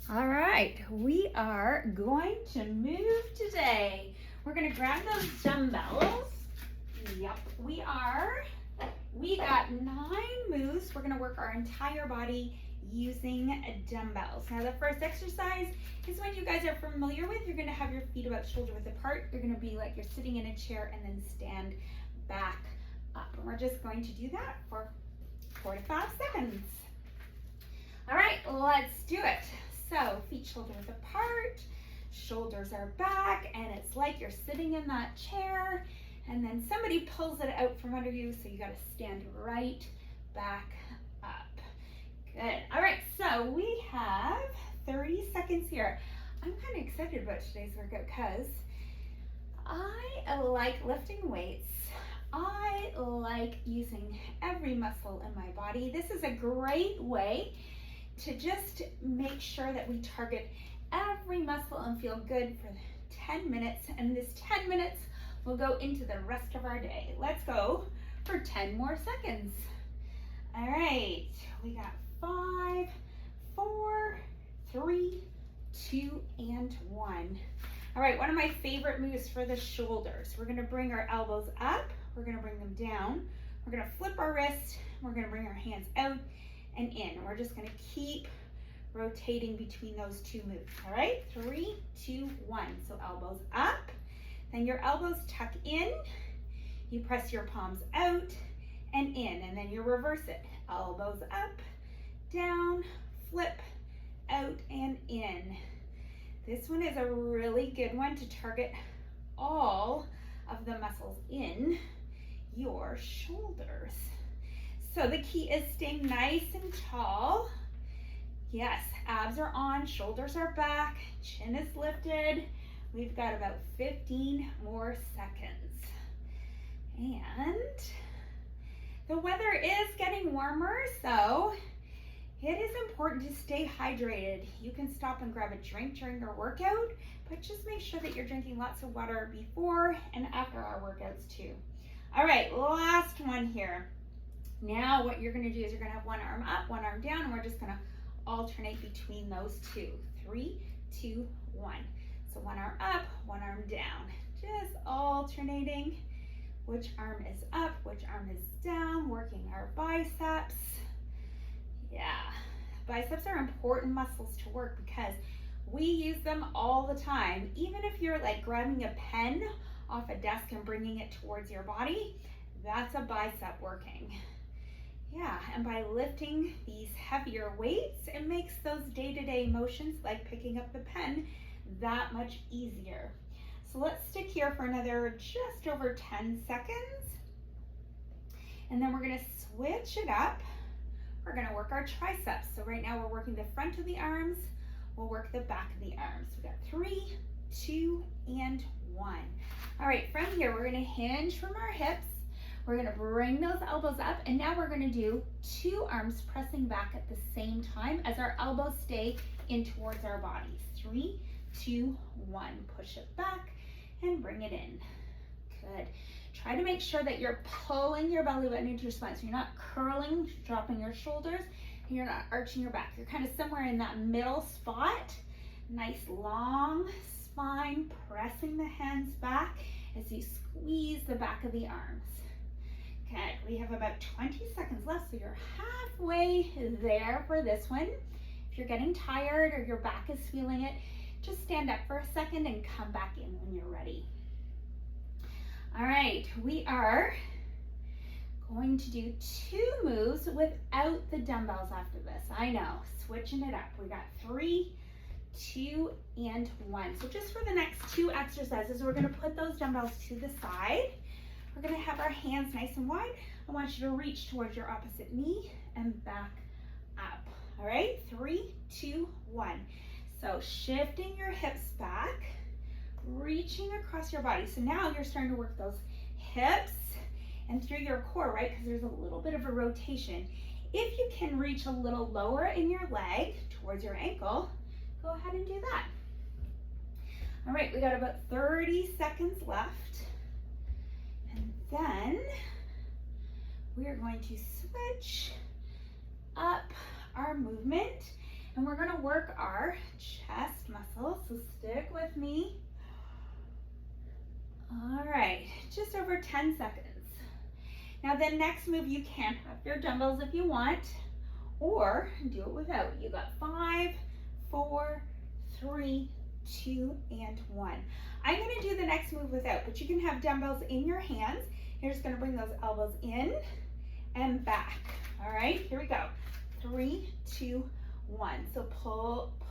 All right, we are going to move today. We're going to grab those dumbbells. Yep, we are. We got 9 moves. We're going to work our entire body using dumbbells. Now, the first exercise is one you guys are familiar with. You're going to have your feet about shoulder width apart. You're going to be like you're sitting in a chair and then stand back up. And we're just going to do that for 4 to 5 seconds. All right, let's do it. So feet shoulder width apart, shoulders are back, and it's like you're sitting in that chair, and then somebody pulls it out from under you, so you gotta stand right back up. Good. All right, so we have 30 seconds here. I'm kind of excited about today's workout because I like lifting weights. I like using every muscle in my body. This is a great way to just make sure that we target every muscle and feel good for 10 minutes. And this 10 minutes will go into the rest of our day. Let's go for 10 more seconds. All right, we got 5, 4, 3, 2, and 1. All right, one of my favorite moves for the shoulders. We're gonna bring our elbows up, we're gonna bring them down, we're gonna flip our wrist, we're gonna bring our hands out and in. We're just gonna keep rotating between those 2 moves. All right, 3, 2, 1. So elbows up, then your elbows tuck in, you press your palms out and in, and then you reverse it. Elbows up, down, flip, out and in. This one is a really good one to target all of the muscles in your shoulders. So the key is staying nice and tall. Yes, abs are on, shoulders are back, chin is lifted. We've got about 15 more seconds. And the weather is getting warmer, so it is important to stay hydrated. You can stop and grab a drink during your workout, but just make sure that you're drinking lots of water before and after our workouts too. All right, last one here. Now what you're gonna do is you're gonna have one arm up, one arm down, and we're just gonna alternate between those 2. 3, 2, 1. So one arm up, one arm down. Just alternating which arm is up, which arm is down, working our biceps. Yeah, biceps are important muscles to work because we use them all the time. Even if you're like grabbing a pen off a desk and bringing it towards your body, that's a bicep working. Yeah, and by lifting these heavier weights, it makes those day-to-day motions like picking up the pen that much easier. So let's stick here for another just over 10 seconds. And then we're gonna switch it up. We're gonna work our triceps. So right now we're working the front of the arms. We'll work the back of the arms. We got 3, 2, and 1. All right, from here, we're gonna hinge from our hips. We're gonna bring those elbows up, and now we're gonna do 2 arms pressing back at the same time as our elbows stay in towards our bodies. 3, 2, 1. Push it back and bring it in. Good. Try to make sure that you're pulling your belly button into your spine. So you're not curling, dropping your shoulders, and you're not arching your back. You're kind of somewhere in that middle spot. Nice long spine, pressing the hands back as you squeeze the back of the arms. Okay, we have about 20 seconds left, so you're halfway there for this one. If you're getting tired or your back is feeling it, just stand up for a second and come back in when you're ready. All right, we are going to do 2 moves without the dumbbells after this. I know, switching it up. We got 3, 2, and 1. So just for the next 2 exercises, we're gonna put those dumbbells to the side. We're gonna have our hands nice and wide. I want you to reach towards your opposite knee and back up. All right, 3, 2, 1. So shifting your hips back, reaching across your body. So now you're starting to work those hips and through your core, right? Because there's a little bit of a rotation. If you can reach a little lower in your leg towards your ankle, go ahead and do that. All right, we got about 30 seconds left. And then we are going to switch up our movement And we're gonna work our chest muscles, so stick with me. All right, just over 10 seconds. Now the next move, you can have your dumbbells if you want, or do it without. You got 5, 4, 3, 2, and 1. I'm gonna do the next move without, but you can have dumbbells in your hands. You're just gonna bring those elbows in and back. All right, here we go. 3, 2, 1. So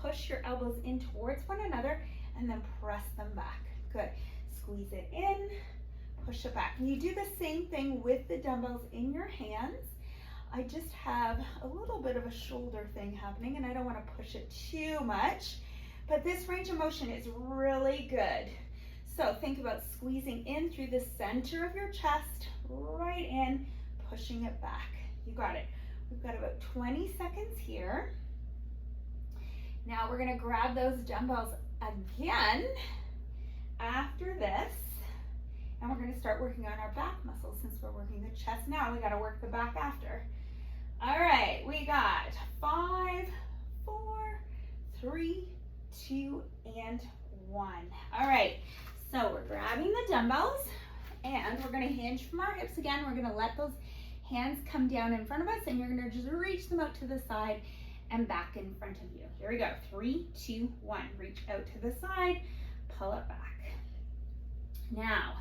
push your elbows in towards one another and then press them back. Good. Squeeze it in, push it back. And you do the same thing with the dumbbells in your hands. I just have a little bit of a shoulder thing happening and I don't want to push it too much, but this range of motion is really good. So think about squeezing in through the center of your chest, right in, pushing it back. You got it. We've got about 20 seconds here. Now we're gonna grab those dumbbells again after this, and we're gonna start working on our back muscles. Since we're working the chest now, we gotta work the back after. All right, we got 5, 4, 3, 2, and 1. All right, so we're grabbing the dumbbells and we're gonna hinge from our hips again. We're gonna let those hands come down in front of us and you're gonna just reach them out to the side and back in front of you. Here we go, 3, 2, 1. Reach out to the side, pull it back. Now,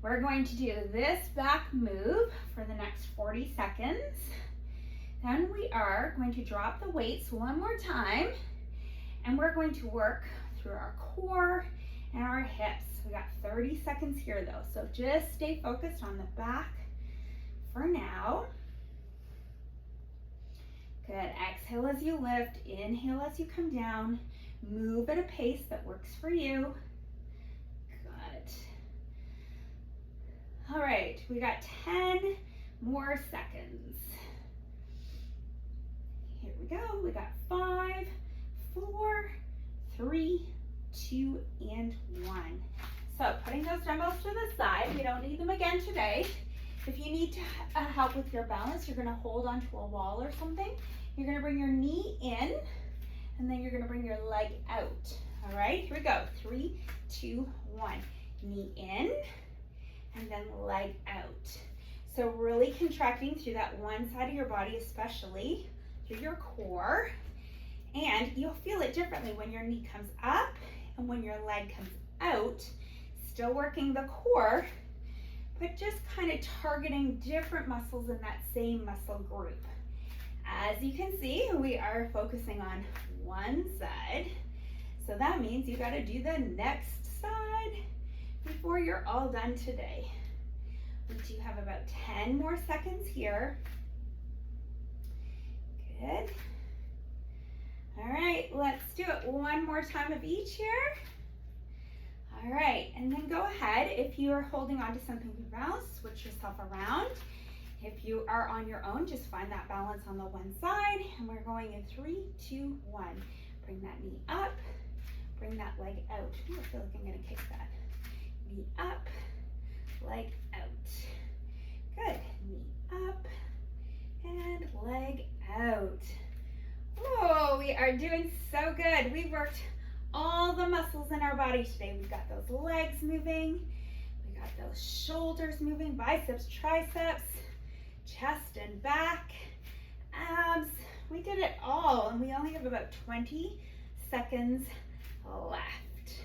we're going to do this back move for the next 40 seconds. Then we are going to drop the weights one more time, and we're going to work through our core and our hips. We got 30 seconds here though, so just stay focused on the back for now. Good, exhale as you lift, inhale as you come down. Move at a pace that works for you. Good. All right, we got 10 more seconds. Here we go, we got 5, 4, 3, 2, and 1. So putting those dumbbells to the side, we don't need them again today. If you need to help with your balance, you're gonna hold onto a wall or something. You're gonna bring your knee in, and then you're gonna bring your leg out. All right, here we go. 3, 2, 1. Knee in, and then leg out. So really contracting through that one side of your body, especially through your core. And you'll feel it differently when your knee comes up and when your leg comes out. Still working the core, but just kind of targeting different muscles in that same muscle group. As you can see, we are focusing on one side. So that means you got to do the next side before you're all done today. We do have about 10 more seconds here. Good. All right, let's do it one more time of each here. All right, and then go ahead. If you are holding on to something to balance, switch yourself around. If you are on your own, just find that balance on the one side. And we're going in 3, 2, 1. Bring that knee up, bring that leg out. Ooh, I feel like I'm gonna kick that. Knee up, leg out. Good, knee up and leg out. Oh, we are doing so good. We worked all the muscles in our body today. We've got those legs moving, we got those shoulders moving, biceps, triceps, chest and back, abs. We did it all, and we only have about 20 seconds left.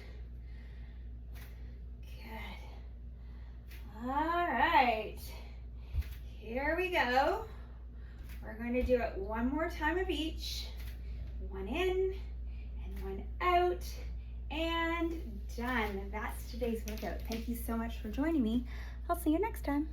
Good. All right, here we go. We're going to do it one more time of each. One in and one out, and done. That's today's workout. Thank you so much for joining me. I'll see you next time.